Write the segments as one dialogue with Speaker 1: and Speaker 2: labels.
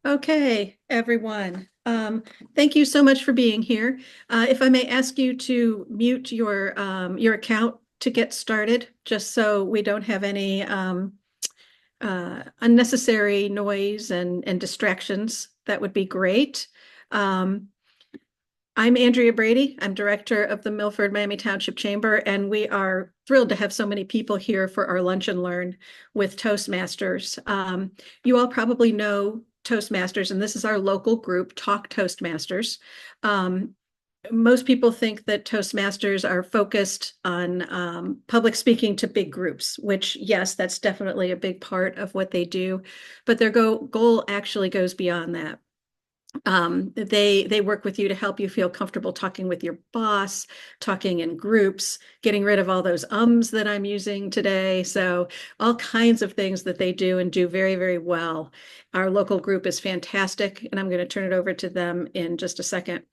Speaker 1: Okay, everyone. Thank you so much for being here. If I may ask you to mute your account to get started, just so we don't have any unnecessary noise and distractions, that would be great. Um, I'm Andrea Brady. I'm director of the Milford Miami Township Chamber, and we are thrilled to have so many people here for our Lunch and Learn with Toastmasters. You all probably know Toastmasters, and this is our local group, Talk Toastmasters. Um, Most people think that Toastmasters are focused on public speaking to big groups, which, yes, that's definitely a big part of what they do, but their goal actually goes beyond that. They work with you to help you feel comfortable talking with your boss, talking in groups, getting rid of all those ums that I'm using today. So all kinds of things that they do and do very, very well. Our local group is fantastic, and I'm going to turn it over to them in just a second.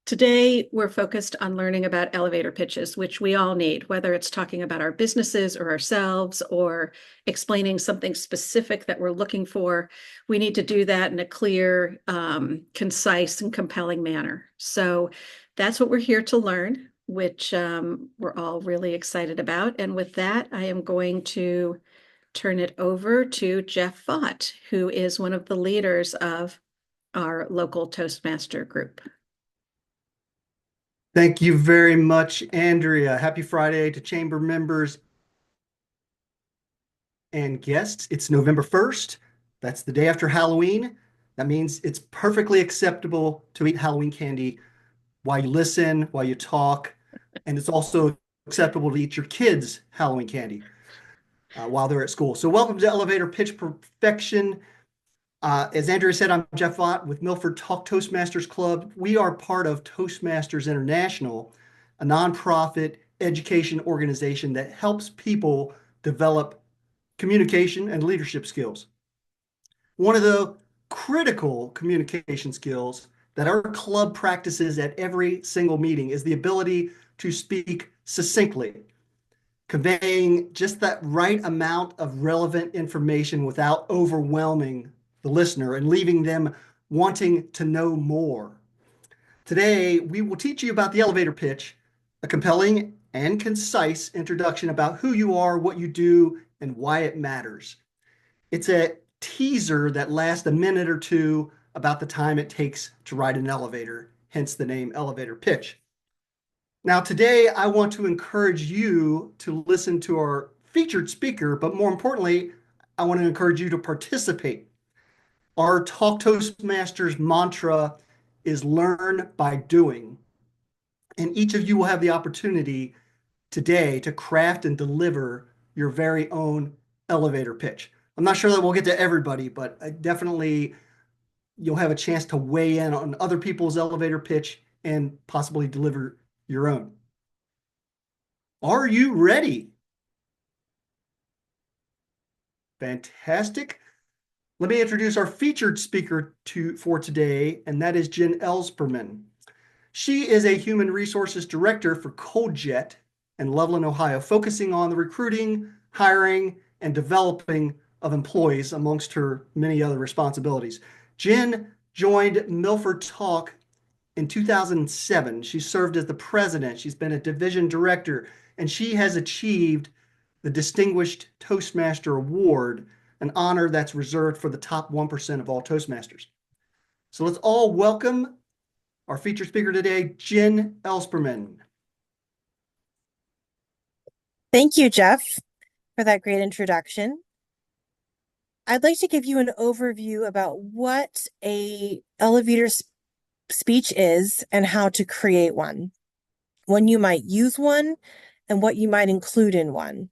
Speaker 1: Today, we're focused on learning about elevator pitches, which we all need, whether it's talking about our businesses or ourselves or explaining something specific that we're looking for. We need to do that in a clear, concise, and compelling manner. So that's what we're here to learn, which we're all really excited about. And with that, I am going to turn it over to Jeff Fott, who is one of the leaders of our local Toastmaster group.
Speaker 2: Thank you very much, Andrea. Happy Friday to chamber members and guests. It's November 1st. That's the day after Halloween. That means it's perfectly acceptable to eat Halloween candy while you listen, while you talk, and it's also acceptable to eat your kids' Halloween candy while they're at school. So, welcome to Elevator Pitch Perfection. As Andrea said, I'm Jeff Ott with Milford Talk Toastmasters Club. We are part of Toastmasters International, a nonprofit education organization that helps people develop communication and leadership skills. One of the critical communication skills that our club practices at every single meeting is the ability to speak succinctly, conveying just that right amount of relevant information without overwhelming the listener and leaving them wanting to know more. Today, we will teach you about the elevator pitch, a compelling and concise introduction about who you are, what you do, and why it matters. It's a teaser that lasts a minute or two about the time it takes to ride an elevator, hence the name elevator pitch. Now, today, I want to encourage you to listen to our featured speaker, but more importantly, I want to encourage you to participate. Our Talk Toastmasters mantra is learn by doing. And each of you will have the opportunity today to craft and deliver your very own elevator pitch. I'm not sure that we'll get to everybody, but definitely you'll have a chance to weigh in on other people's elevator pitch and possibly deliver your own. Are you ready? Fantastic. Let me introduce our featured speaker for today, and that is Jen Ellsperman. She is a human resources director for ColdJet in Loveland, Ohio, focusing on the recruiting, hiring, and developing of employees amongst her many other responsibilities. Jen joined Milford Talk in 2007. She served as the president. She's been a division director, and she has achieved the Distinguished Toastmaster Award, an honor that's reserved for the top 1% of all Toastmasters. So let's all welcome our featured speaker today, Jen Ellsperman.
Speaker 3: Thank you, Jeff, for that great introduction. I'd like to give you an overview about what a elevator speech is and how to create one, when you might use one, and what you might include in one.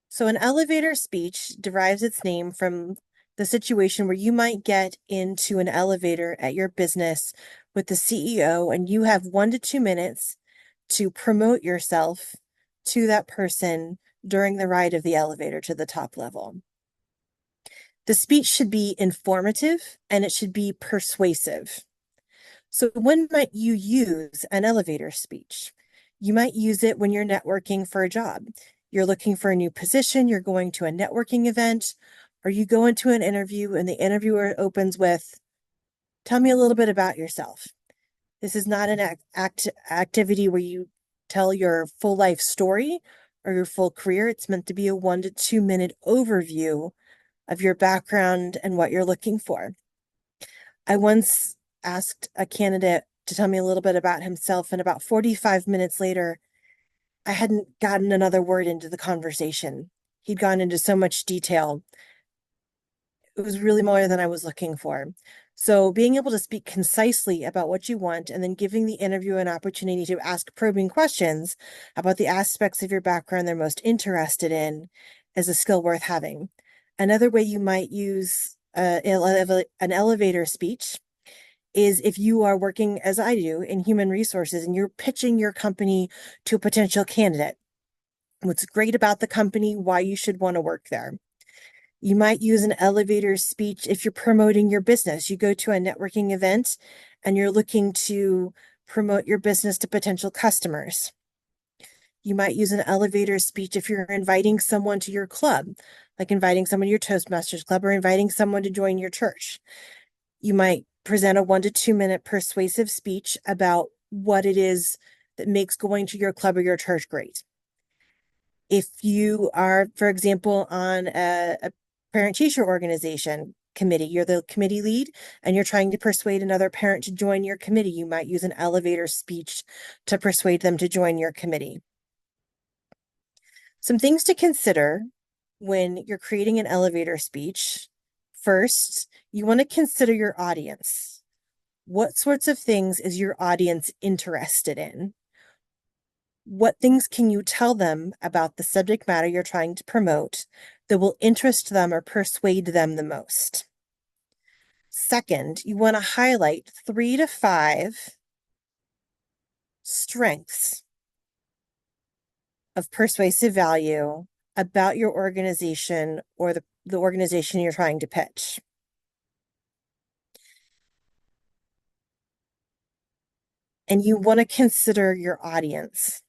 Speaker 3: So an elevator speech derives its name from the situation where you might get into an elevator at your business with the CEO and you have 1 to 2 minutes to promote yourself to that person during the ride of the elevator to the top level. The speech should be informative and it should be persuasive. So when might you use an elevator speech? You might use it when you're networking for a job. You're looking for a new position, you're going to a networking event, or you go into an interview and the interviewer opens with, Tell me a little bit about yourself. This is not an activity where you tell your full life story or your full career. It's meant to be a 1 to 2 minute overview of your background and what you're looking for. I once asked a candidate to tell me a little bit about himself, and about 45 minutes later, I hadn't gotten another word into the conversation. He'd gone into so much detail. It was really more than I was looking for. So being able to speak concisely about what you want and then giving the interviewer an opportunity to ask probing questions about the aspects of your background they're most interested in is a skill worth having. Another way you might use an elevator speech is if you are working, as I do, in human resources and you're pitching your company to a potential candidate. What's great about the company, why you should want to work there. You might use an elevator speech if you're promoting your business. You go to a networking event and you're looking to promote your business to potential customers. You might use an elevator speech if you're inviting someone to your club, like inviting someone to your Toastmasters club or inviting someone to join your church. You might present a 1 to 2 minute persuasive speech about what it is that makes going to your club or your church great. If you are, for example, on a parent-teacher organization committee, you're the committee lead and you're trying to persuade another parent to join your committee, you might use an elevator speech to persuade them to join your committee. Some things to consider when you're creating an elevator speech. First, you want to consider your audience. What sorts of things is your audience interested in? What things can you tell them about the subject matter you're trying to promote that will interest them or persuade them the most? Second, you want to highlight 3 to 5 strengths of persuasive value about your organization or the organization you're trying to pitch. And you want to consider your audience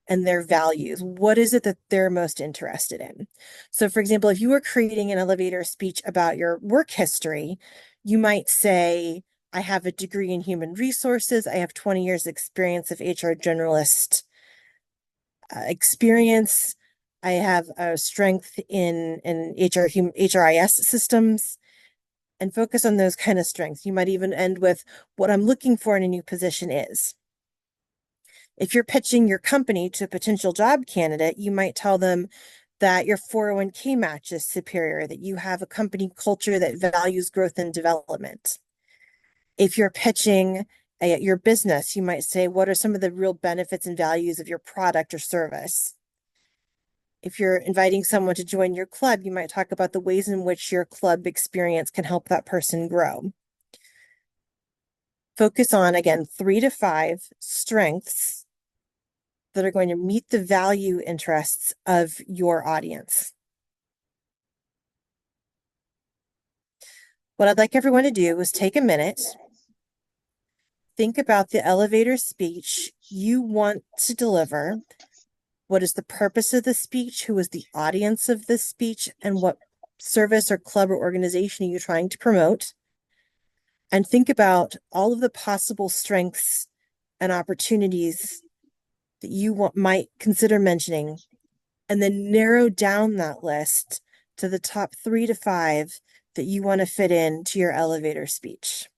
Speaker 3: and their values. What is it that they're most interested in? So, for example, if you were creating an elevator speech about your work history, you might say, I have a degree in human resources. I have 20 years experience of HR generalist experience. I have a strength in HRIS systems, and focus on those kind of strengths. You might even end with what I'm looking for in a new position is. If you're pitching your company to a potential job candidate, you might tell them that your 401k match is superior, that you have a company culture that values growth and development. If you're pitching your business, you might say, what are some of the real benefits and values of your product or service? If you're inviting someone to join your club, you might talk about the ways in which your club experience can help that person grow. Focus on, again, 3 to 5 strengths that are going to meet the value interests of your audience. What I'd like everyone to do is take a minute, think about the elevator speech you want to deliver. What is the purpose of the speech? Who is the audience of this speech? And what service or club or organization are you trying to promote? And think about all of the possible strengths and opportunities that you might consider mentioning, and then narrow down that list to the top 3 to 5 that you want to fit into your elevator speech.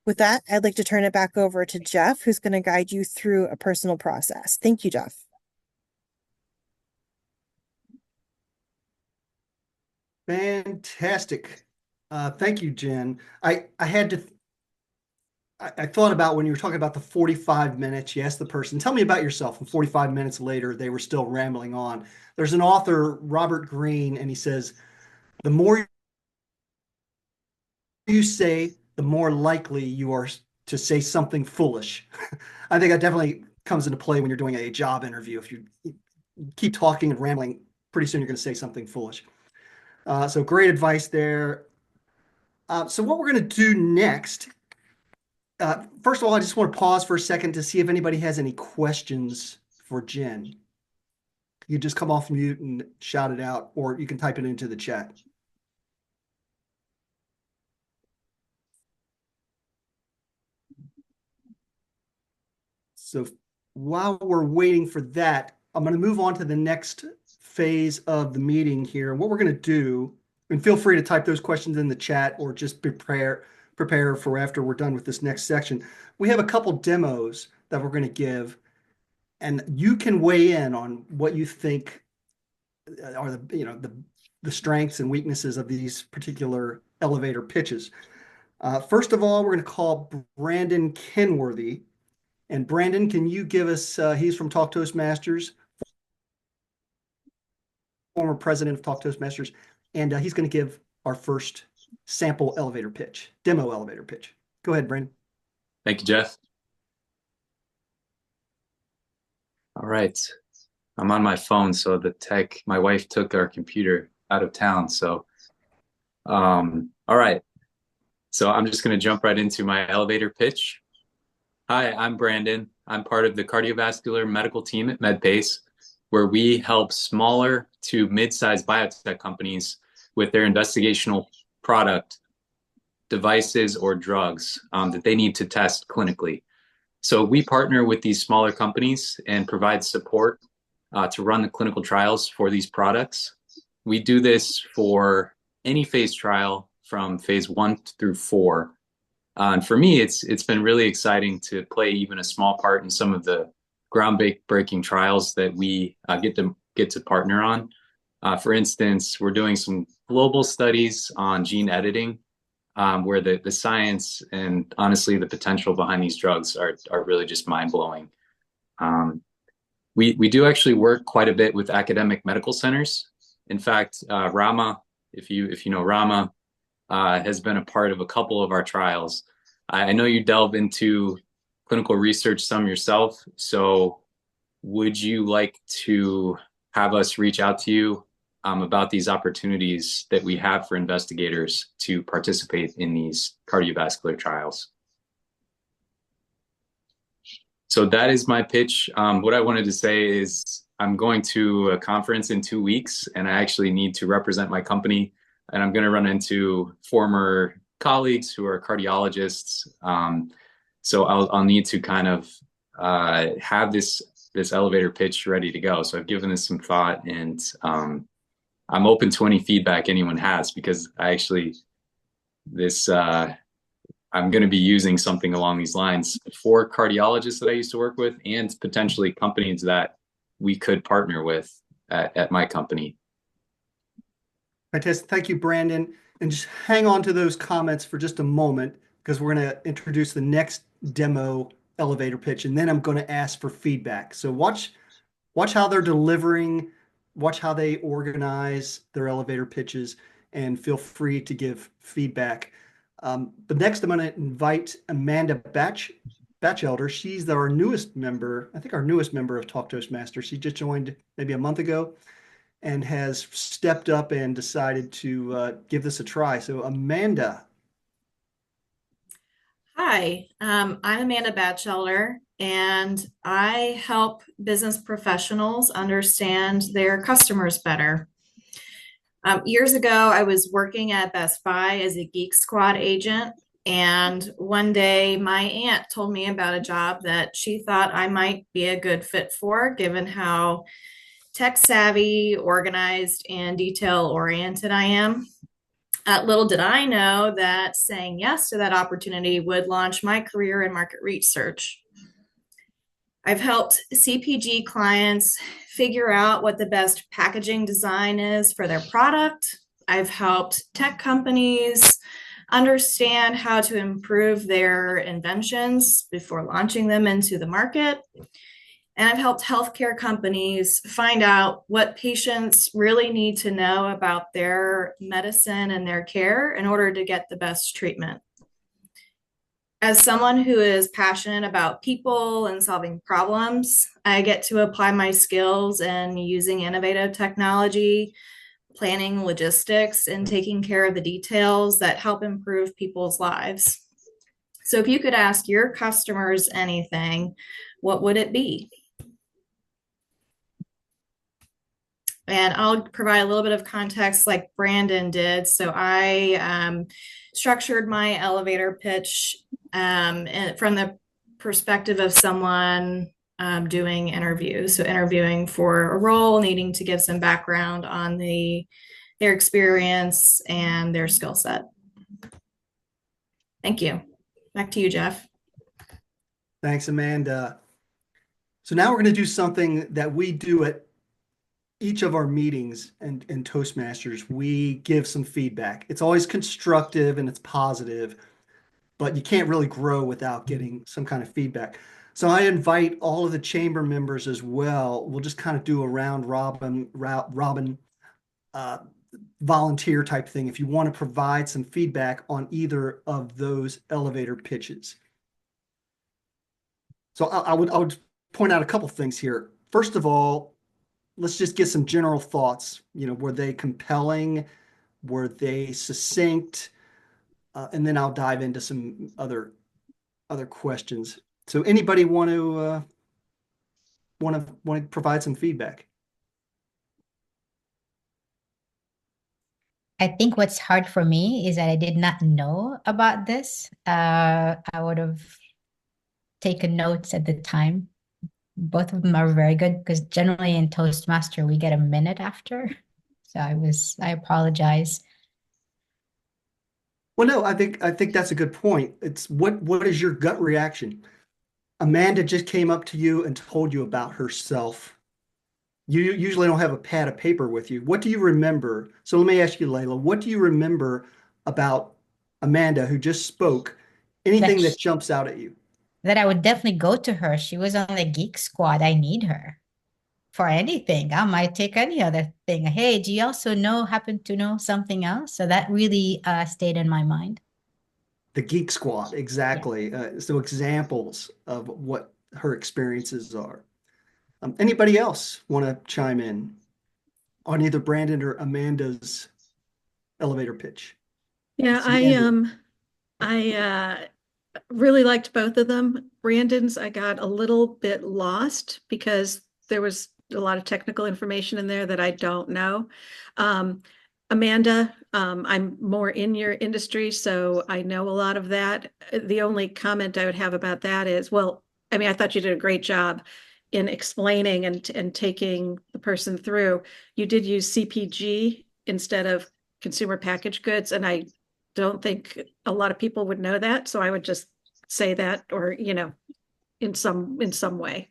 Speaker 3: With that, I'd like to turn it back over to Jeff, who's going to guide you through a personal process. Thank you, Jeff.
Speaker 2: Fantastic. Thank you, Jen. I thought about when you were talking about the 45 minutes, you asked the person, tell me about yourself. And 45 minutes later, they were still rambling on. There's an author, Robert Greene, and he says, the more you say, the more likely you are to say something foolish. I think that definitely comes into play when you're doing a job interview. If you keep talking and rambling, pretty soon you're going to say something foolish. So great advice there. So what we're going to do next, first of all, I just want to pause for a second to see if anybody has any questions for Jen. You just come off mute and shout it out, or you can type it into the chat. So while we're waiting for that, I'm going to move on to the next phase of the meeting here. What we're going to do, and feel free to type those questions in the chat or just prepare for after we're done with this next section. We have a couple demos that we're going to give, and you can weigh in on what you think are the strengths and weaknesses of these particular elevator pitches. First of all, we're going to call Brandon Kenworthy. And Brandon, can you give us, he's from Talk Toastmasters, former president of Talk Toastmasters, and he's going to give our first sample elevator pitch, demo elevator pitch. Go ahead, Brandon.
Speaker 4: Thank you, Jeff. All right. I'm on my phone, so my wife took our computer out of town. So, all right. So I'm just going to jump right into my elevator pitch. Hi, I'm Brandon. I'm part of the cardiovascular medical team at MedPace, where we help smaller to mid-sized biotech companies with their investigational product, devices, or drugs that they need to test clinically. So we partner with these smaller companies and provide support to run the clinical trials for these products. We do this for any phase trial from phase 1 through 4. And for me, it's been really exciting to play even a small part in some of the groundbreaking trials that we get to partner on. For instance, we're doing some global studies on gene editing, where the science and honestly the potential behind these drugs are really just mind-blowing. We do actually work quite a bit with academic medical centers. In fact, Rama, if you know Rama, has been a part of a couple of our trials. I know you delve into clinical research some yourself, so would you like to have us reach out to you about these opportunities that we have for investigators to participate in these cardiovascular trials? So that is my pitch. What I wanted to say is I'm going to a conference in 2 weeks, and I actually need to represent my company, and I'm going to run into former colleagues who are cardiologists. So I'll need to kind of have this elevator pitch ready to go. So I've given this some thought, and I'm open to any feedback anyone has, because I'm going to be using something along these lines for cardiologists that I used to work with, and potentially companies that we could partner with at my company.
Speaker 2: Fantastic. Thank you, Brandon. And just hang on to those comments for just a moment, because we're going to introduce the next demo elevator pitch, and then I'm going to ask for feedback. So watch how they're delivering, watch how they organize their elevator pitches, and feel free to give feedback. But next, I'm going to invite Amanda Batchelder. She's our newest member, I think our newest member of Talk Toastmasters. She just joined maybe a month ago and has stepped up and decided to give this a try. So Amanda.
Speaker 5: Hi, I'm Amanda Batchelder, and I help business professionals understand their customers better. Years ago, I was working at Best Buy as a Geek Squad agent, and one day my aunt told me about a job that she thought I might be a good fit for, given how tech savvy, organized, and detail oriented I am. Little did I know that saying yes to that opportunity would launch my career in market research. I've helped CPG clients figure out what the best packaging design is for their product. I've helped tech companies understand how to improve their inventions before launching them into the market. And I've helped healthcare companies find out what patients really need to know about their medicine and their care in order to get the best treatment. As someone who is passionate about people and solving problems, I get to apply my skills in using innovative technology, planning logistics, and taking care of the details that help improve people's lives. So if you could ask your customers anything, what would it be? And I'll provide a little bit of context like Brandon did. So I structured my elevator pitch from the perspective of someone doing interviews. So interviewing for a role, needing to give some background on their experience and their skill set. Thank you. Back to you, Jeff.
Speaker 2: Thanks, Amanda. So now we're going to do something that we do at each of our meetings and Toastmasters. We give some feedback. It's always constructive and it's positive, but you can't really grow without getting some kind of feedback. So I invite all of the chamber members as well. We'll just kind of do a round robin volunteer type thing if you want to provide some feedback on either of those elevator pitches. So I would point out a couple things here. First of all, let's just get some general thoughts. Were they compelling? Were they succinct? And then I'll dive into some other questions. So anybody want to provide some feedback?
Speaker 6: I think what's hard for me is that I did not know about this. I would have taken notes at the time. Both of them are very good because generally in Toastmaster we get a minute after. So I apologize.
Speaker 2: Well, no, I think that's a good point. It's what is your gut reaction? Amanda just came up to you and told you about herself. You usually don't have a pad of paper with you. What do you remember? So let me ask you, Layla, what do you remember about Amanda who just spoke? Anything that jumps out at you?
Speaker 6: That I would definitely go to her. She was on the Geek Squad. I need her for anything. I might take any other thing. Hey, do you also happen to know something else? So that really stayed in my mind.
Speaker 2: The Geek Squad, exactly. So examples of what her experiences are. Anybody else want to chime in on either Brandon or Amanda's elevator pitch?
Speaker 1: Yeah, I really liked both of them. Brandon's, I got a little bit lost because there was a lot of technical information in there that I don't know. Amanda, I'm more in your industry, so I know a lot of that. The only comment I would have about that is, well, I mean, I thought you did a great job in explaining and taking the person through. You did use CPG instead of consumer packaged goods, and I don't think a lot of people would know that. So I would just say that, or in some way.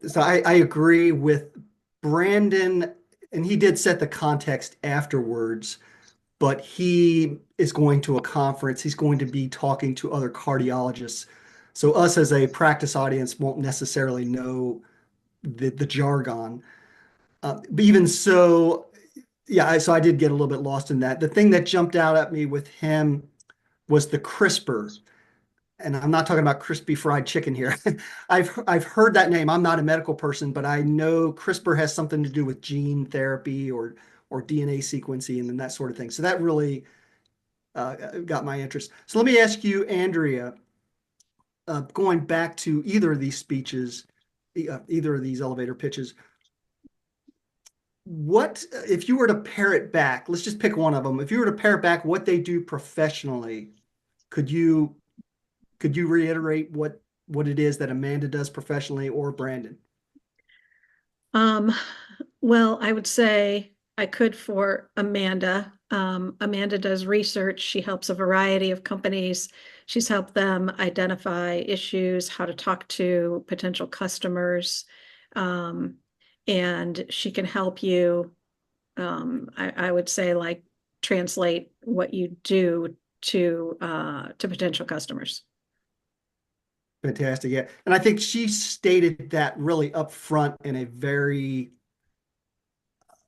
Speaker 2: So I agree with Brandon, and he did set the context afterwards, but he is going to a conference. He's going to be talking to other cardiologists. So us as a practice audience won't necessarily know the jargon. But even so, yeah, so I did get a little bit lost in that. The thing that jumped out at me with him was the CRISPR. And I'm not talking about crispy fried chicken here. I've heard that name. I'm not a medical person, but I know CRISPR has something to do with gene therapy or DNA sequencing and that sort of thing. So that really got my interest. So let me ask you, Andrea, going back to either of these speeches, either of these elevator pitches, what if you were to pare it back? Let's just pick one of them. If you were to pare it back, what they do professionally, could you reiterate what it is that Amanda does professionally, or Brandon?
Speaker 1: Well, I would say I could for Amanda. Amanda does research. She helps a variety of companies. She's helped them identify issues, how to talk to potential customers. And she can help you, I would say, like, translate what you do to potential customers.
Speaker 2: Fantastic. Yeah. And I think she stated that really upfront in a very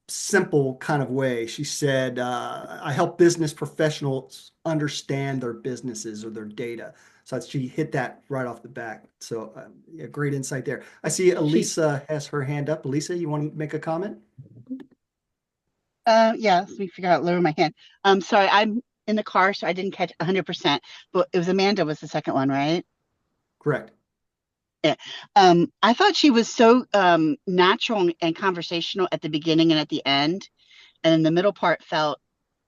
Speaker 2: simple kind of way. She said, I help business professionals understand their businesses or their data. So she hit that right off the bat. So yeah, great insight there. I see Elisa has her hand up. Elisa, you want to make a comment?
Speaker 7: Yeah, let me figure out, lower my hand. Sorry, I'm in the car, so I didn't catch 100%, but it was Amanda was the second one, right?
Speaker 2: Correct.
Speaker 7: I thought she was so natural and conversational at the beginning and at the end, and then the middle part felt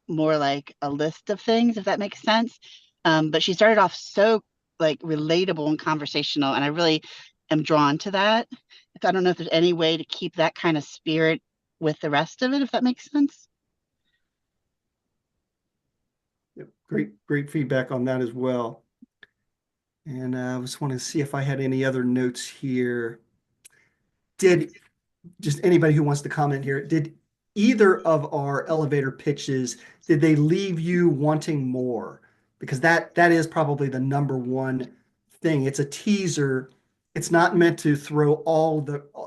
Speaker 7: more like a list of things, if that makes sense. But she started off so like relatable and conversational, and I really am drawn to that. I don't know if there's any way to keep that kind of spirit with the rest of it, if that makes sense.
Speaker 2: Yep, great feedback on that as well. And I just want to see if I had any other notes here. Did just anybody who wants to comment here, did either of our elevator pitches, did they leave you wanting more? Because that is probably the number one thing. It's a teaser. It's not meant to throw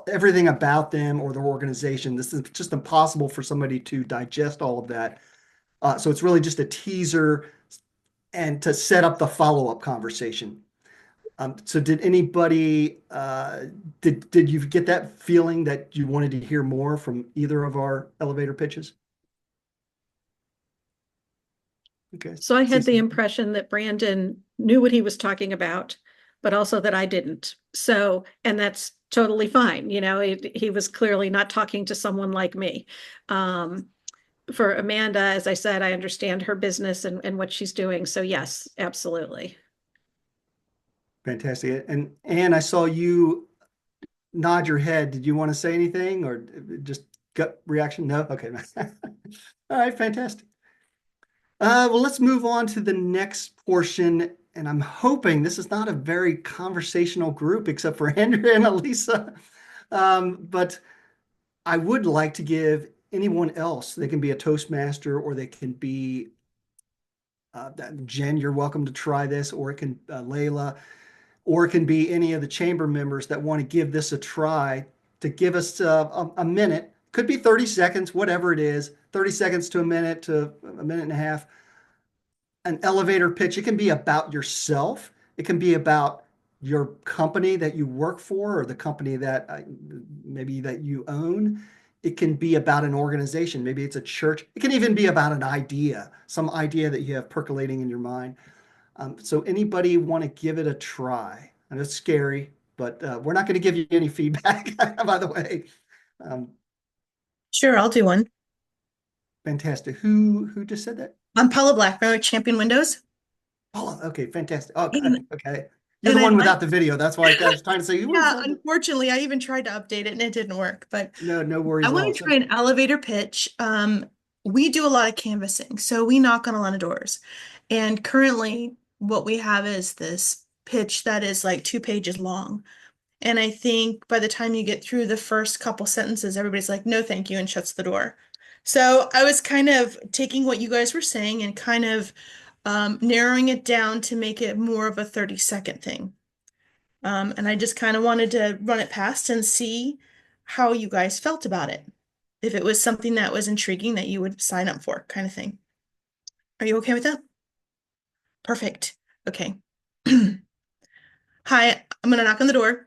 Speaker 2: everything about them or their organization. This is just impossible for somebody to digest all of that. So it's really just a teaser and to set up the follow-up conversation. So did anybody, did you get that feeling that you wanted to hear more from either of our elevator pitches? Okay.
Speaker 1: So I had the impression that Brandon knew what he was talking about, but also that I didn't. So, and that's totally fine. You know, he was clearly not talking to someone like me. For Amanda, as I said, I understand her business and what she's doing. So yes, absolutely.
Speaker 2: Fantastic. And Anne, I saw you nod your head. Did you want to say anything or just gut reaction? No? Okay. All right, fantastic. Well, let's move on to the next portion. And I'm hoping this is not a very conversational group except for Andrea and Elisa. But I would like to give anyone else, they can be a Toastmaster or they can be Jen, you're welcome to try this, or it can Layla, or it can be any of the chamber members that want to give this a try, to give us a minute. Could be 30 seconds, whatever it is, 30 seconds to a minute and a half. An elevator pitch. It can be about yourself. It can be about your company that you work for or the company that maybe that you own. It can be about an organization. Maybe it's a church. It can even be about an idea, some idea that you have percolating in your mind. So anybody want to give it a try? I know it's scary, but we're not going to give you any feedback, by the way.
Speaker 8: Sure, I'll do one.
Speaker 2: Fantastic. Who just said that?
Speaker 8: I'm Paula Blackburn with Champion Windows.
Speaker 2: Paula, okay, fantastic. Oh,
Speaker 8: And-
Speaker 2: okay. You're the one without the video. That's why I was trying to say who was
Speaker 8: Yeah,
Speaker 2: that?
Speaker 8: unfortunately, I even tried to update it and it didn't work, but
Speaker 2: No worries
Speaker 8: I
Speaker 2: at all.
Speaker 8: want to try an elevator pitch. We do a lot of canvassing, so we knock on a lot of doors. And currently, what we have is this pitch that is like 2 pages long. And I think by the time you get through the first couple sentences, everybody's like, no, thank you, and shuts the door. So I was kind of taking what you guys were saying and kind of narrowing it down to make it more of a 30-second thing. And I just kind of wanted to run it past and see how you guys felt about it. If it was something that was intriguing that you would sign up for, kind of thing. Are you okay with that? Perfect. Okay. Hi, I'm going to knock on the door.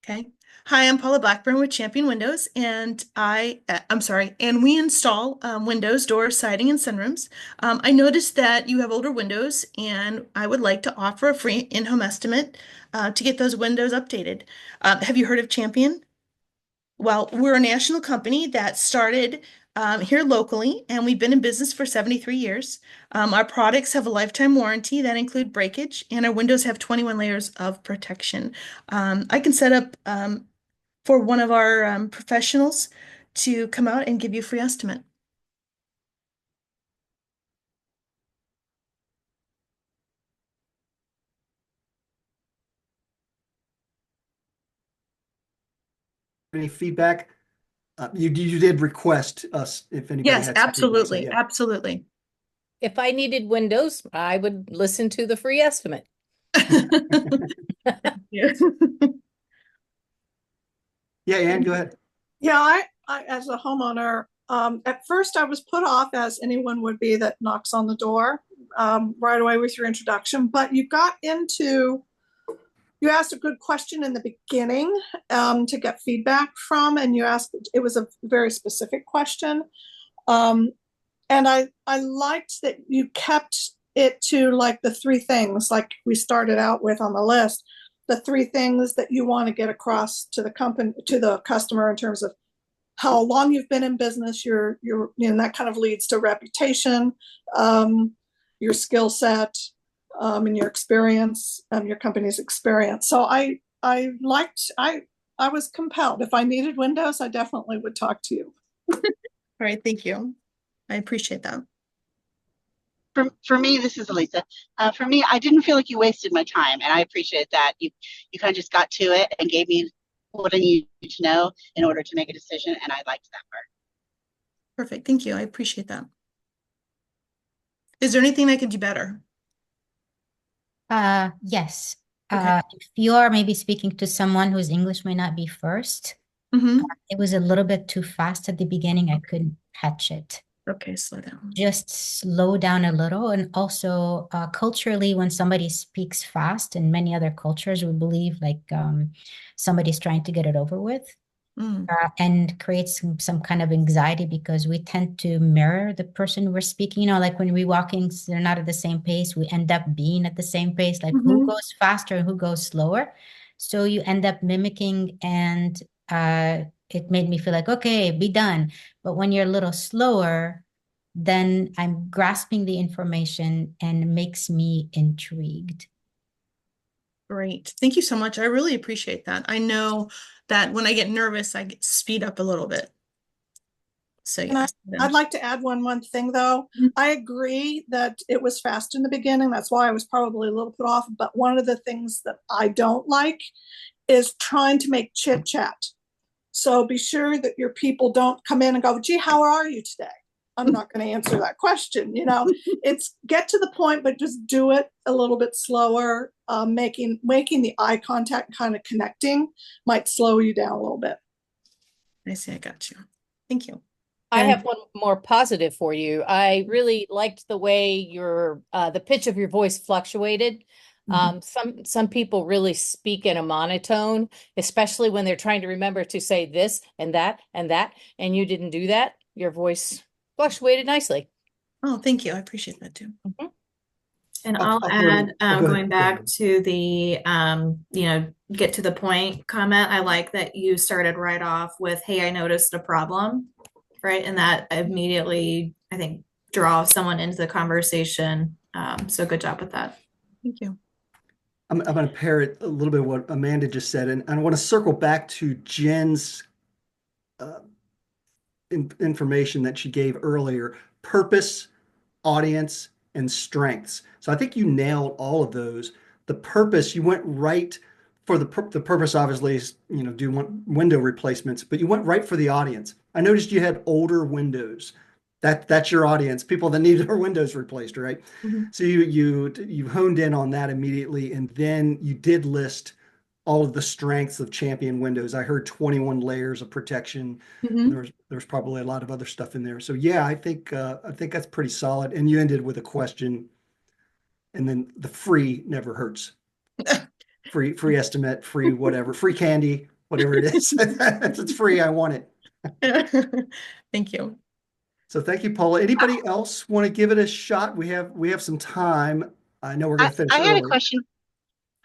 Speaker 8: Okay. Hi, I'm Paula Blackburn with Champion Windows, and and we install windows, doors, siding, and sunrooms. I noticed that you have older windows, and I would like to offer a free in-home estimate to get those windows updated. Have you heard of Champion? Well, we're a national company that started here locally, and we've been in business for 73 years. Our products have a lifetime warranty that include breakage, and our windows have 21 layers of protection. I can set up for one of our professionals to come out and give you a free estimate.
Speaker 2: Any feedback? You did request us if anybody
Speaker 8: Yes,
Speaker 2: had some feedback, so
Speaker 8: absolutely.
Speaker 2: yeah.
Speaker 8: Absolutely.
Speaker 9: If I needed windows, I would listen to the free estimate.
Speaker 8: Yeah.
Speaker 2: Yeah, Ann, go ahead.
Speaker 10: Yeah, I as a homeowner, at first I was put off, as anyone would be that knocks on the door right away with your introduction, but you asked a good question in the beginning to get feedback from, and it was a very specific question. And I liked that you kept it to like the 3 things like we started out with on the list. the three things that you want to get across to the company, to the customer, in terms of how long you've been in business, that kind of leads to reputation, your skill set, and your experience, your company's experience. So I was compelled. If I needed windows, I definitely would talk to you.
Speaker 8: All right, thank you. I appreciate that.
Speaker 7: For me, this is Elisa. For me, I didn't feel like you wasted my time, and I appreciate that. You kind of just got to it and gave me what I needed to know in order to make a decision, and I liked that part.
Speaker 8: Perfect. Thank you. I appreciate that. Is there anything I could do better?
Speaker 6: Yes.
Speaker 8: Okay.
Speaker 6: If you are maybe speaking to someone whose English may not be first, it was a little bit too fast at the beginning. I couldn't catch it.
Speaker 8: Okay, slow down.
Speaker 6: Just slow down a little. And also, culturally, when somebody speaks fast, in many other cultures, we believe like somebody's trying to get it over with. And creates some kind of anxiety because we tend to mirror the person we're speaking. You know, like when we're walking, they're not at the same pace. We end up being at the same pace, like who goes faster and who goes slower. So you end up mimicking, and it made me feel like, okay, be done. But when you're a little slower, then I'm grasping the information and it makes me intrigued.
Speaker 8: Great. Thank you so much. I really appreciate that. I know that when I get nervous, I speed up a little bit. So yes.
Speaker 10: I'd like to add one thing though. I agree that it was fast in the beginning. That's why I was probably a little put off. But one of the things that I don't like is trying to make chit chat. So be sure that your people don't come in and go, gee, how are you today? I'm not going to answer that question. It's get to the point, but just do it a little bit slower. Making the eye contact, kind of connecting, might slow you down a little bit.
Speaker 8: I see. I got you. Thank you.
Speaker 9: I have one more positive for you. I really liked the way the pitch of your voice fluctuated. Some people really speak in a monotone, especially when they're trying to remember to say this and that, and you didn't do that. Your voice fluctuated nicely.
Speaker 8: Oh, thank you. I appreciate that too.
Speaker 5: And I'll add, going back to the, get to the point comment. I like that you started right off with, hey, I noticed a problem, right? And that immediately, I think, draws someone into the conversation. So good job with that.
Speaker 8: Thank you.
Speaker 2: I'm going to parrot a little bit of what Amanda just said, and I want to circle back to Jen's information that she gave earlier: purpose, audience, and strengths. So I think you nailed all of those. The purpose, you went right for the purpose, obviously, is, do you want window replacements, but you went right for the audience. I noticed you had older windows. That's your audience, people that need their windows replaced, right? So you honed in on that immediately, and then you did list all of the strengths of Champion Windows. I heard 21 layers of protection. There's probably a lot of other stuff in there. So yeah, I think that's pretty solid. And you ended with a question, and then the free never hurts. Free estimate, free whatever, free candy, whatever it is. It's free. I want it.
Speaker 8: Thank you.
Speaker 2: So thank you, Paula. Anybody else want to give it a shot? We have some time. I know we're going to finish early.
Speaker 7: I had a question.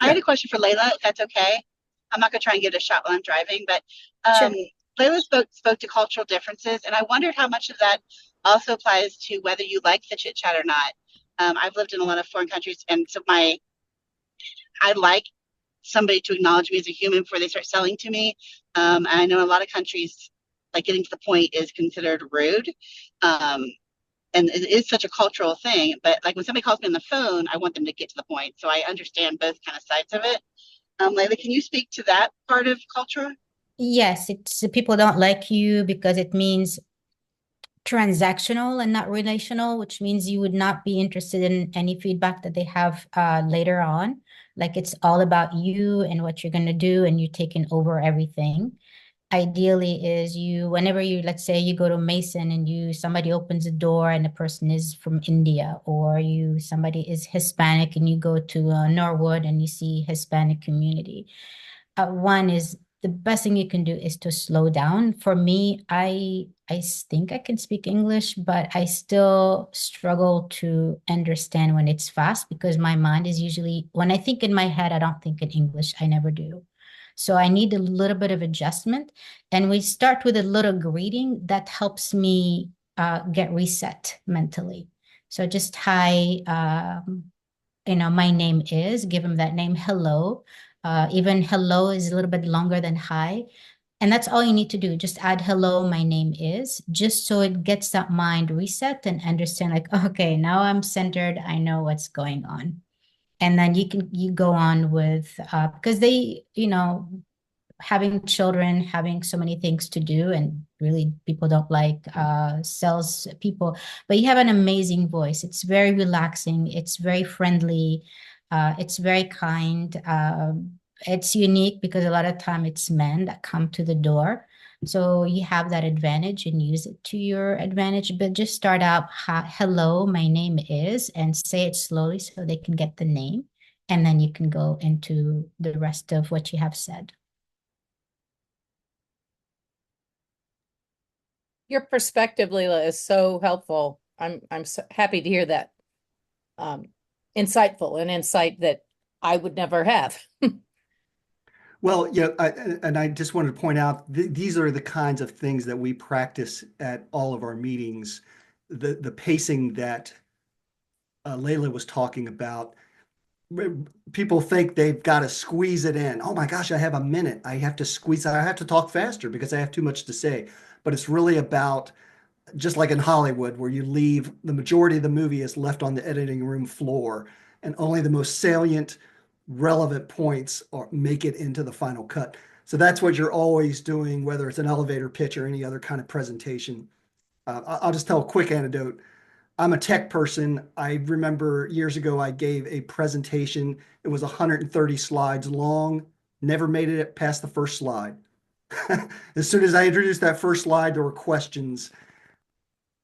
Speaker 7: I had a question for Layla, if that's okay. I'm not going to try and give it a shot while I'm driving, but
Speaker 5: Sure.
Speaker 7: Layla spoke to cultural differences, and I wondered how much of that also applies to whether you like the chit chat or not. I've lived in a lot of foreign countries, and so I like somebody to acknowledge me as a human before they start selling to me. And I know in a lot of countries, like getting to the point is considered rude. And it is such a cultural thing, but like when somebody calls me on the phone, I want them to get to the point. So I understand both kind of sides of it. Layla, can you speak to that part of culture?
Speaker 6: Yes, it's people don't like you because it means transactional and not relational, which means you would not be interested in any feedback that they have later on. Like it's all about you and what you're going to do, and you're taking over everything. Ideally is whenever you, let's say you go to Mason and somebody opens a door and the person is from India, or somebody is Hispanic and you go to Norwood and you see Hispanic community. One is the best thing you can do is to slow down. For me, I think I can speak English, but I still struggle to understand when it's fast because my mind is usually, when I think in my head, I don't think in English. I never do. So I need a little bit of adjustment. And we start with a little greeting that helps me get reset mentally. So just hi, my name is, give them that name, hello. Even hello is a little bit longer than hi. And that's all you need to do. Just add hello, my name is, just so it gets that mind reset and understand like, okay, now I'm centered. I know what's going on. And then you go on with, because they, having children, having so many things to do, and really people don't like sales people, but you have an amazing voice. It's very relaxing. It's very friendly. It's very kind. It's unique because a lot of time it's men that come to the door. So you have that advantage and use it to your advantage, but just start out, hello, my name is, and say it slowly so they can get the name. And then you can go into the rest of what you have said.
Speaker 9: Your perspective, Leila, is so helpful. I'm so happy to hear that. Insightful, an insight that I would never have.
Speaker 2: Well, yeah, I just wanted to point out these are the kinds of things that we practice at all of our meetings. The pacing that Leila was talking about. People think they've got to squeeze it in. Oh my gosh, I have a minute. I have to squeeze. I have to talk faster because I have too much to say. But it's really about, just like in Hollywood, where you leave, the majority of the movie is left on the editing room floor, and only the most salient, relevant points make it into the final cut. So that's what you're always doing, whether it's an elevator pitch or any other kind of presentation. I'll just tell a quick anecdote. I'm a tech person. I remember years ago, I gave a presentation. It was 130 slides long, never made it past the first slide. As soon as I introduced that first slide, there were questions,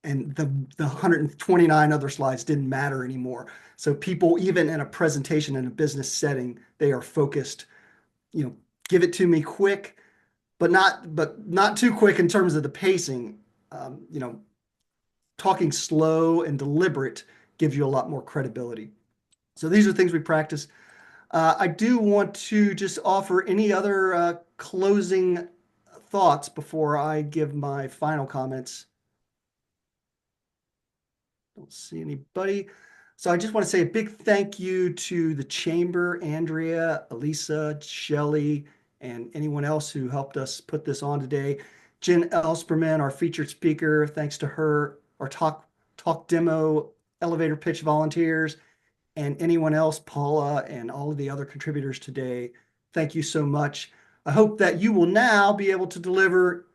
Speaker 2: and the 129 other slides didn't matter anymore. So people, even in a presentation in a business setting, they are focused, give it to me quick, but not too quick in terms of the pacing. Talking slow and deliberate gives you a lot more credibility. So these are things we practice. I do want to just offer any other closing thoughts before I give my final comments. Don't see anybody. So I just want to say a big thank you to the Chamber, Andrea, Elisa, Shelley, and anyone else who helped us put this on today. Jen Elsperman, our featured speaker, thanks to her, our talk demo elevator pitch volunteers, and anyone else, Paula, and all of the other contributors today. Thank you so much. I hope that you will now be able to deliver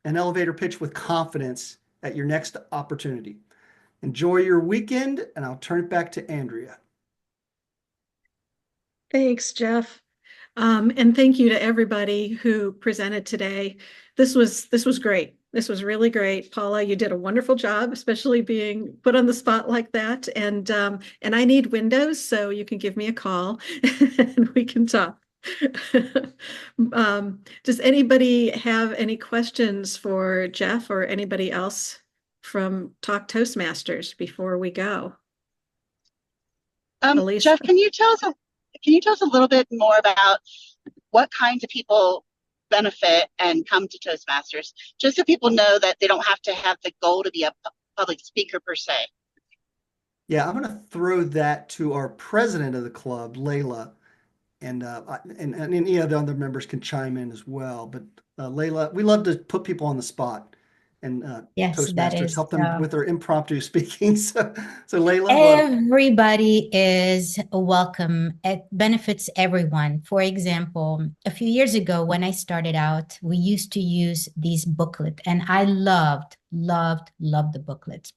Speaker 2: an elevator pitch with confidence at your next opportunity. Enjoy your weekend, and I'll turn it back to Andrea.
Speaker 1: Thanks, Jeff. And thank you to everybody who presented today. This was great. This was really great. Paula, you did a wonderful job, especially being put on the spot like that. And I need windows, so you can give me a call and we can talk. Does anybody have any questions for Jeff or anybody else from Talk Toastmasters before we go? Elise?
Speaker 7: Jeff, can you tell us a little bit more about what kinds of people benefit and come to Toastmasters, just so people know that they don't have to have the goal to be a public speaker per se?
Speaker 2: Yeah, I'm going to throw that to our president of the club, Leila, and any of the other members can chime in as well. But Leila, we love to put people on the spot, and
Speaker 6: Yes, that
Speaker 2: Toastmasters
Speaker 6: is
Speaker 2: help them with their impromptu speaking. So Leila,
Speaker 6: everybody is welcome. It benefits everyone. For example, a few years ago when I started out, we used to use these booklets, and I loved the booklets.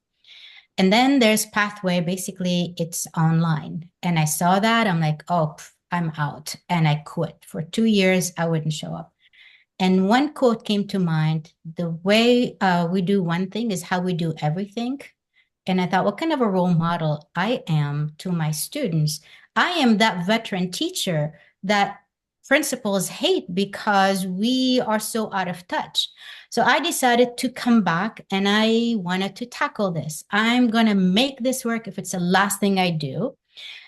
Speaker 6: And then there's Pathway. Basically, it's online. And I saw that. I'm like, oh, I'm out. And I quit. For 2 years, I wouldn't show up. And one quote came to mind: the way we do one thing is how we do everything. And I thought, what kind of a role model I am to my students? I am that veteran teacher that principals hate because we are so out of touch. So I decided to come back and I wanted to tackle this. I'm going to make this work if it's the last thing I do.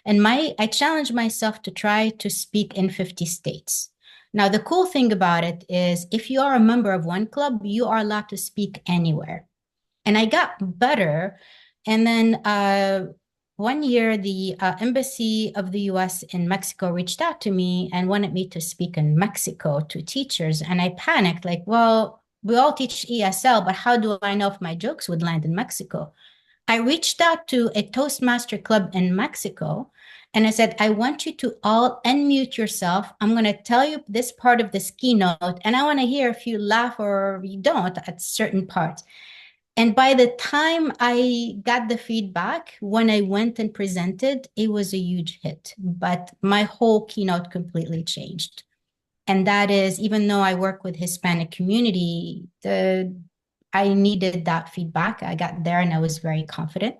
Speaker 6: And I challenged myself to try to speak in 50 states. Now, the cool thing about it is if you are a member of one club, you are allowed to speak anywhere. And I got better. And then one year, the embassy of the US in Mexico reached out to me and wanted me to speak in Mexico to teachers. And I panicked, like, well, we all teach ESL, but how do I know if my jokes would land in Mexico? I reached out to a Toastmaster club in Mexico and I said, I want you to all unmute yourself. I'm going to tell you this part of this keynote, and I want to hear if you laugh or you don't at certain parts. And by the time I got the feedback, when I went and presented, it was a huge hit. But my whole keynote completely changed. And that is, even though I work with Hispanic community, I needed that feedback. I got there and I was very confident.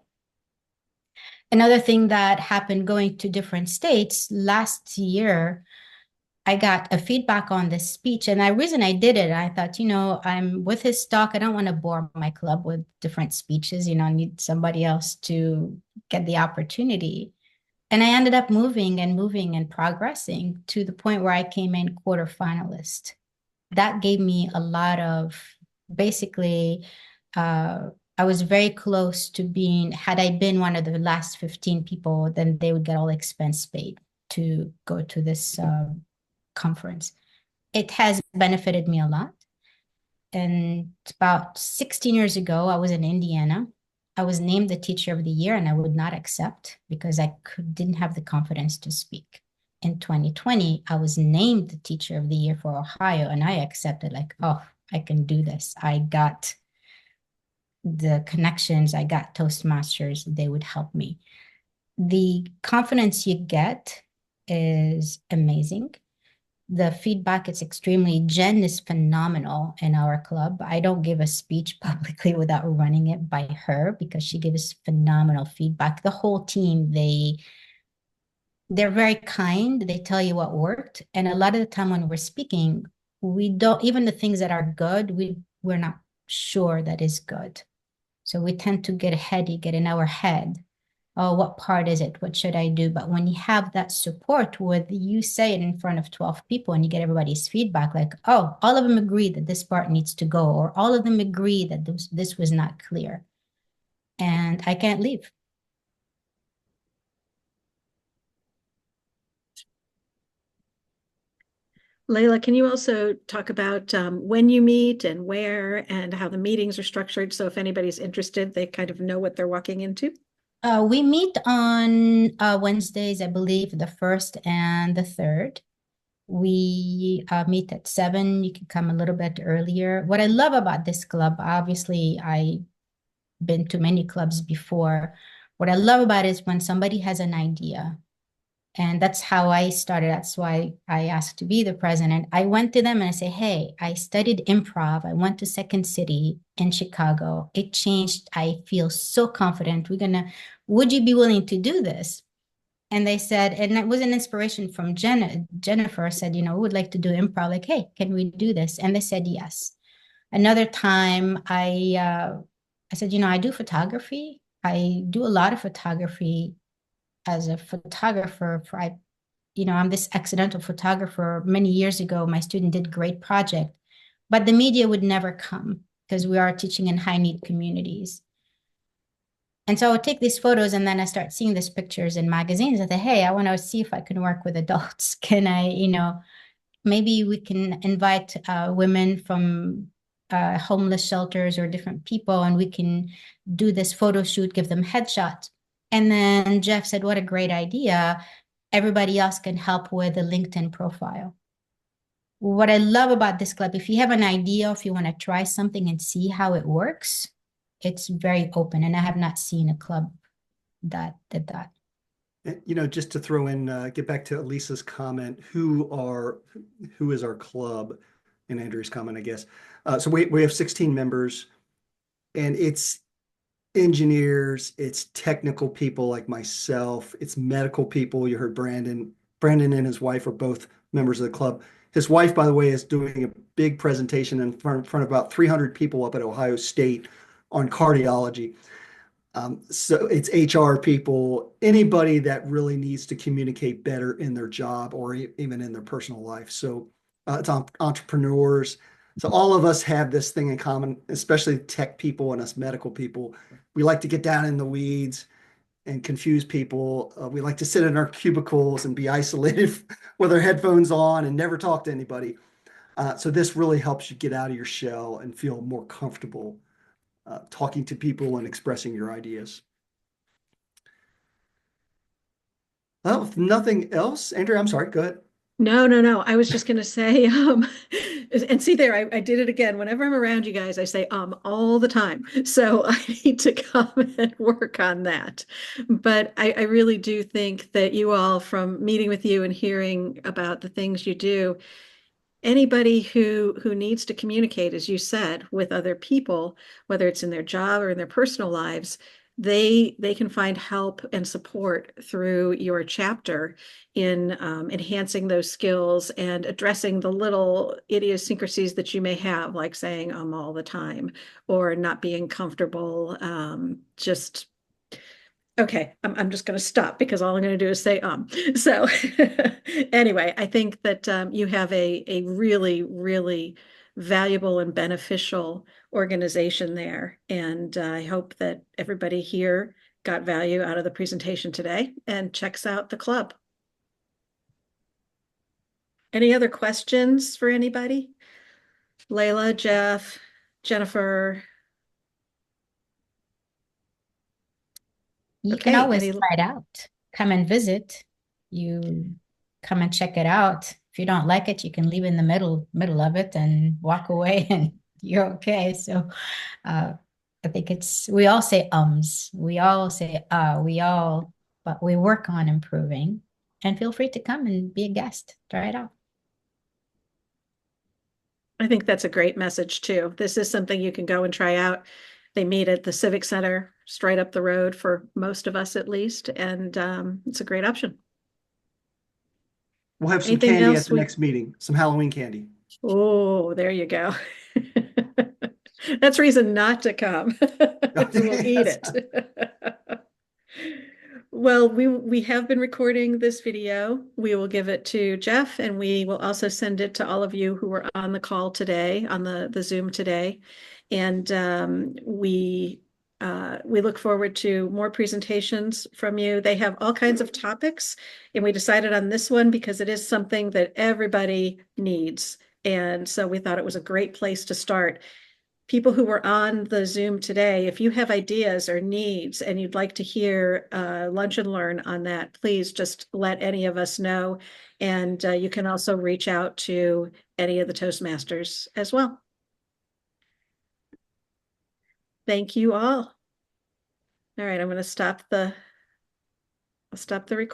Speaker 6: Another thing that happened going to different states last year, I got a feedback on this speech. And the reason I did it, I thought, I'm with his talk. I don't want to bore my club with different speeches. I need somebody else to get the opportunity. And I ended up moving and progressing to the point where I came in quarterfinalist. That gave me a lot of, basically, I was very close to being, had I been one of the last 15 people, then they would get all expense paid to go to this conference. It has benefited me a lot. And about 16 years ago, I was in Indiana. I was named the teacher of the year and I would not accept because I didn't have the confidence to speak. In 2020, I was named the teacher of the year for Ohio and I accepted, like, oh, I can do this. I got the connections, I got Toastmasters, they would help me. The confidence you get is amazing. The feedback is extremely, Jen is phenomenal in our club. I don't give a speech publicly without running it by her because she gives phenomenal feedback. The whole team, they're very kind. They tell you what worked. And a lot of the time when we're speaking, we don't, even the things that are good, we're not sure that is good. So we tend to get in our head. Oh, what part is it? What should I do? But when you have that support with you say it in front of 12 people and you get everybody's feedback, like, oh, all of them agree that this part needs to go, or all of them agree that this was not clear. And I can't leave.
Speaker 1: Layla, can you also talk about when you meet and where and how the meetings are structured? So if anybody's interested, they kind of know what they're walking into.
Speaker 6: We meet on Wednesdays, I believe, the 1st and the 3rd. We meet at 7. You can come a little bit earlier. What I love about this club, obviously, I've been to many clubs before. What I love about it is when somebody has an idea. And that's how I started. That's why I asked to be the president. I went to them and I say, hey, I studied improv. I went to Second City in Chicago. It changed. I feel so confident. Would you be willing to do this? And they said, and it was an inspiration from Jennifer said, we would like to do improv. Like, hey, can we do this? And they said, yes. Another time I said, I do photography. I do a lot of photography. As a photographer, I'm this accidental photographer. Many years ago, my student did a great project, but the media would never come because we are teaching in high need communities. And so I would take these photos and then I start seeing these pictures in magazines. I say, hey, I want to see if I can work with adults. Can I, maybe we can invite women from homeless shelters or different people and we can do this photo shoot, give them headshots. And then Jeff said, what a great idea. Everybody else can help with a LinkedIn profile. What I love about this club, if you have an idea, if you want to try something and see how it works, it's very open. And I have not seen a club that did that.
Speaker 2: Just to throw in, get back to Elisa's comment, who is our club, and Andrew's comment, I guess. So we have 16 members, and it's engineers, it's technical people like myself, it's medical people. You heard Brandon and his wife are both members of the club. His wife, by the way, is doing a big presentation in front of about 300 people up at Ohio State on cardiology. So it's HR people, anybody that really needs to communicate better in their job or even in their personal life. So it's entrepreneurs. So all of us have this thing in common, especially tech people and us medical people. We like to get down in the weeds and confuse people. We like to sit in our cubicles and be isolated with our headphones on and never talk to anybody. So this really helps you get out of your shell and feel more comfortable talking to people and expressing your ideas. Well, if nothing else, Andrea, I'm sorry, go ahead.
Speaker 1: No. I was just going to say, and see there, I did it again. Whenever I'm around you guys, I say, all the time. So I need to come and work on that. But I really do think that you all, from meeting with you and hearing about the things you do, anybody who needs to communicate, as you said, with other people, whether it's in their job or in their personal lives, they can find help and support through your chapter in enhancing those skills and addressing the little idiosyncrasies that you may have, like saying all the time or not being comfortable. Okay, I'm just going to stop because all I'm going to do is say So anyway, I think that you have a really, really valuable and beneficial organization there. And I hope that everybody here got value out of the presentation today and checks out the club. Any other questions for anybody? Layla, Jeff, Jennifer?
Speaker 6: You
Speaker 1: Okay,
Speaker 6: can always try it out. Come and visit. You come and check it out. If you don't like it, you can leave in the middle of it and walk away and you're okay. So I think we all say ums. We all say but we work on improving. And feel free to come and be a guest. Try it out.
Speaker 1: I think that's a great message too. This is something you can go and try out. They meet at the Civic Center, straight up the road for most of us at least, and it's a great option.
Speaker 2: We'll have some
Speaker 1: Anything
Speaker 2: candy
Speaker 1: else
Speaker 2: at the next meeting, some Halloween candy.
Speaker 1: Oh, there you go. That's reason not to come. We'll eat it. Well, we have been recording this video. We will give it to Jeff, and we will also send it to all of you who were on the call today, on the Zoom today. And we look forward to more presentations from you. They have all kinds of topics, and we decided on this one because it is something that everybody needs. And so we thought it was a great place to start. People who were on the Zoom today, if you have ideas or needs and you'd like to hear Lunch and Learn on that, please just let any of us know. And you can also reach out to any of the Toastmasters as well. Thank you all. All right, I'm going to stop the recording.